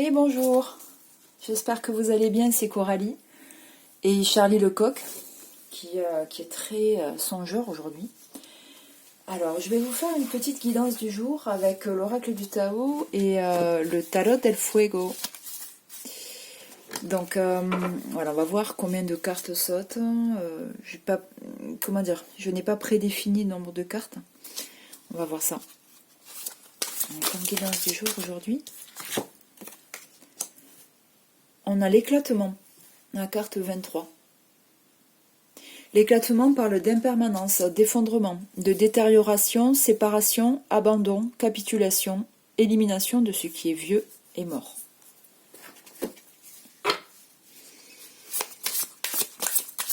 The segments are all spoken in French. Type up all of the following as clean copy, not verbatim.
Et bonjour, j'espère que vous allez bien, c'est Coralie et Charlie Lecoq qui est très songeur aujourd'hui. Alors je vais vous faire une petite guidance du jour avec l'oracle du Tao et le Tarot del Fuego. Donc voilà, on va voir combien de cartes sautent. Je n'ai pas prédéfini le nombre de cartes. On va voir ça. Donc, comme guidance du jour aujourd'hui. On a l'éclatement, la carte 23. L'éclatement parle d'impermanence, d'effondrement, de détérioration, séparation, abandon, capitulation, élimination de ce qui est vieux et mort.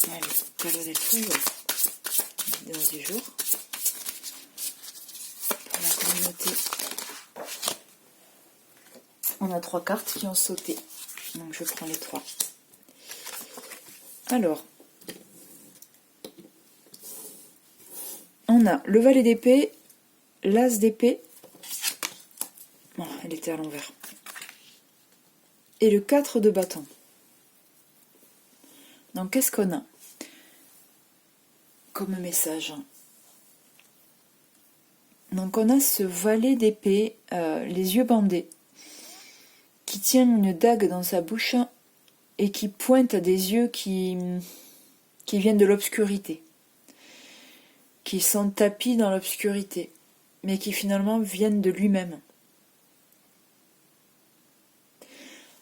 Allez, Tarot del Fuego, guidance du jour. Pour la communauté, on a 3 cartes qui ont sauté. Donc je prends les 3. Alors, on a le valet d'épée, l'as d'épée. Oh, elle était à l'envers. Et le 4 de bâton. Donc qu'est-ce qu'on a comme message? Donc on a ce valet d'épée, les yeux bandés, qui tient une dague dans sa bouche et qui pointe à des yeux qui viennent de l'obscurité, qui sont tapis dans l'obscurité, mais qui finalement viennent de lui-même.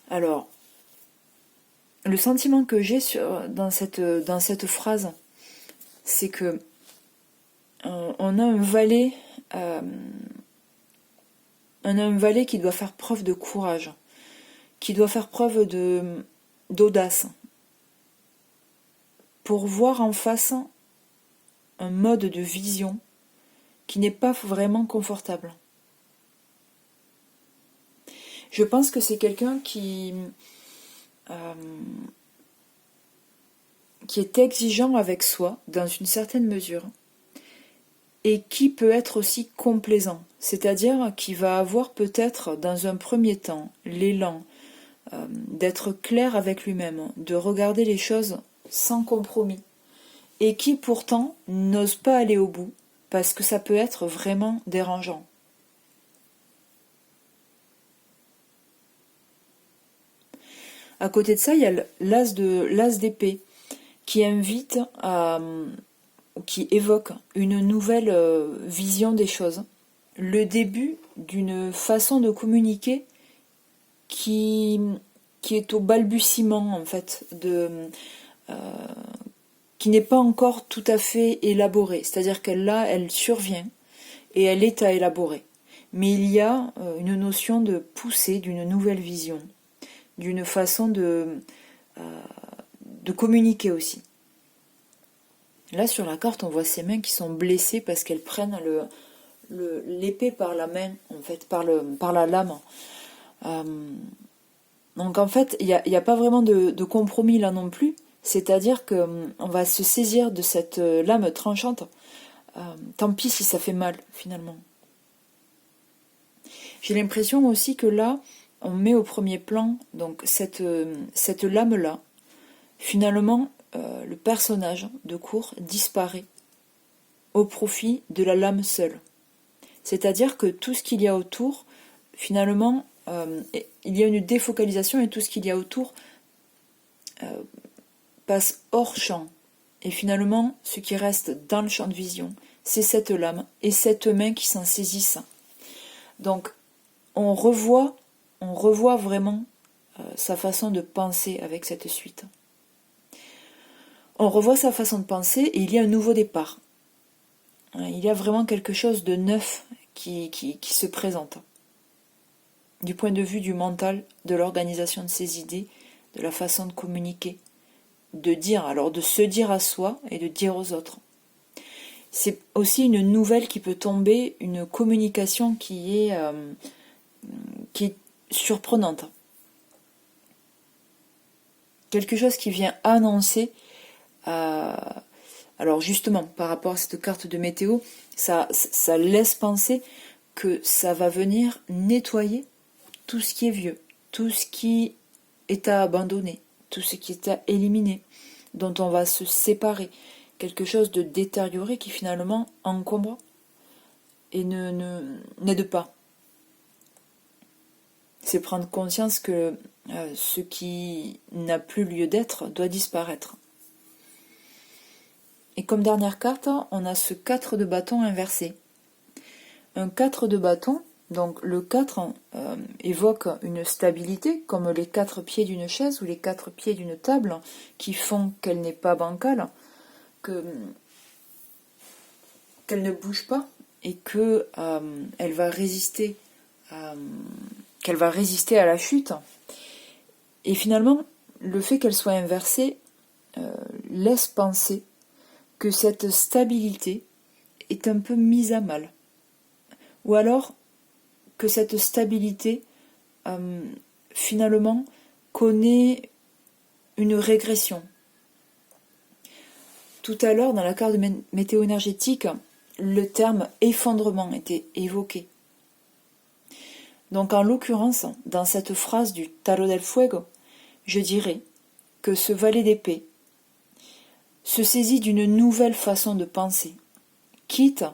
Alors, le sentiment que j'ai dans cette phrase, c'est que on a un valet qui doit faire preuve de courage, qui doit faire preuve d'audace, pour voir en face un mode de vision qui n'est pas vraiment confortable. Je pense que c'est quelqu'un qui est exigeant avec soi, dans une certaine mesure, et qui peut être aussi complaisant, c'est-à-dire qui va avoir peut-être dans un premier temps l'élan d'être clair avec lui-même, de regarder les choses sans compromis, et qui pourtant n'ose pas aller au bout, parce que ça peut être vraiment dérangeant. À côté de ça, il y a l'as d'épée, qui invite qui évoque une nouvelle vision des choses, le début d'une façon de communiquer qui est au balbutiement, en fait, qui n'est pas encore tout à fait élaborée. C'est-à-dire elle survient et elle est à élaborer. Mais il y a une notion de poussée d'une nouvelle vision, d'une façon de communiquer aussi. Là, sur la carte, on voit ses mains qui sont blessées parce qu'elles prennent l'épée par la main, en fait, par la lame. Donc, en fait, il n'y a pas vraiment de compromis là non plus. C'est-à-dire qu'on va se saisir de cette lame tranchante. Tant pis si ça fait mal, finalement. J'ai l'impression aussi que là, on met au premier plan donc cette lame-là. Finalement, le personnage de cour disparaît au profit de la lame seule. C'est-à-dire que tout ce qu'il y a autour, finalement, il y a une défocalisation et tout ce qu'il y a autour passe hors champ. Et finalement, ce qui reste dans le champ de vision, c'est cette lame et cette main qui s'en saisissent. Donc, on revoit vraiment sa façon de penser avec cette suite. On revoit sa façon de penser et il y a un nouveau départ. Il y a vraiment quelque chose de neuf qui se présente. Du point de vue du mental, de l'organisation de ses idées, de la façon de communiquer, de se dire à soi et de dire aux autres. C'est aussi une nouvelle qui peut tomber, une communication qui est surprenante. Quelque chose qui vient annoncer alors justement, par rapport à cette carte de météo, ça laisse penser que ça va venir nettoyer tout ce qui est vieux, tout ce qui est à abandonner, tout ce qui est à éliminer, dont on va se séparer, quelque chose de détérioré qui finalement encombre et n'aide pas. C'est prendre conscience que ce qui n'a plus lieu d'être doit disparaître. Et comme dernière carte, on a ce 4 de bâton inversé. Un 4 de bâton, donc le 4 évoque une stabilité, comme les 4 pieds d'une chaise ou les 4 pieds d'une table, qui font qu'elle n'est pas bancale, qu'elle ne bouge pas et que elle va résister qu'elle va résister à la chute. Et finalement, le fait qu'elle soit inversée laisse penser que cette stabilité est un peu mise à mal. Ou alors que cette stabilité, finalement, connaît une régression. Tout à l'heure, dans la carte météo énergétique, le terme effondrement était évoqué. Donc en l'occurrence, dans cette phrase du Tarot del Fuego, je dirais que ce valet d'épée se saisit d'une nouvelle façon de penser, quitte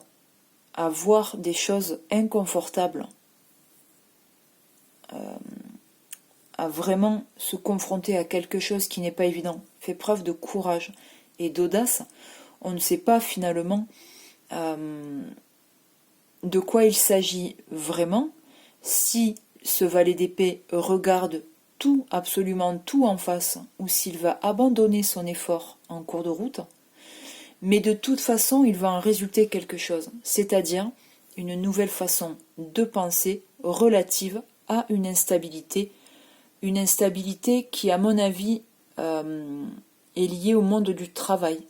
à voir des choses inconfortables, à vraiment se confronter à quelque chose qui n'est pas évident, fait preuve de courage et d'audace. On ne sait pas finalement de quoi il s'agit vraiment, si ce valet d'épée regarde tout, absolument tout en face, ou s'il va abandonner son effort en cours de route, mais de toute façon, il va en résulter quelque chose, c'est-à-dire une nouvelle façon de penser relative à une instabilité qui, à mon avis, est liée au monde du travail.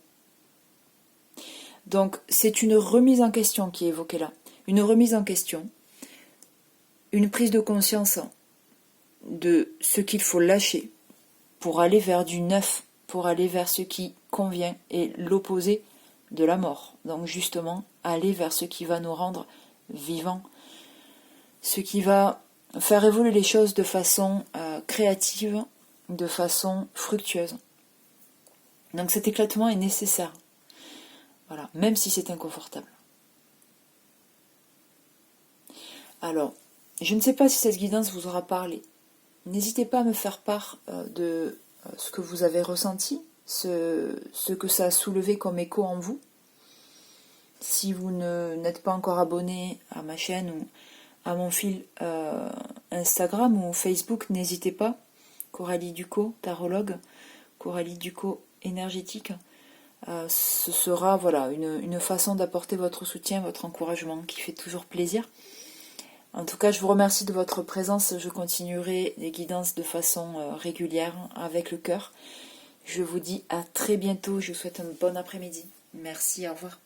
Donc, c'est une remise en question qui est évoquée là, une remise en question, une prise de conscience de ce qu'il faut lâcher pour aller vers du neuf, pour aller vers ce qui convient et l'opposé de la mort. Donc justement, aller vers ce qui va nous rendre vivants, ce qui va faire évoluer les choses de façon créative, de façon fructueuse. Donc cet éclatement est nécessaire. Voilà, même si c'est inconfortable. Alors, je ne sais pas si cette guidance vous aura parlé. N'hésitez pas à me faire part de ce que vous avez ressenti, ce que ça a soulevé comme écho en vous. Si vous n'êtes pas encore abonné à ma chaîne ou à mon fil Instagram ou Facebook, n'hésitez pas. Coralie Ducot, tarologue, Coralie Ducot, énergétique. Ce sera une façon d'apporter votre soutien, votre encouragement, qui fait toujours plaisir. En tout cas, je vous remercie de votre présence. Je continuerai les guidances de façon régulière, avec le cœur. Je vous dis à très bientôt. Je vous souhaite un bon après-midi. Merci, au revoir.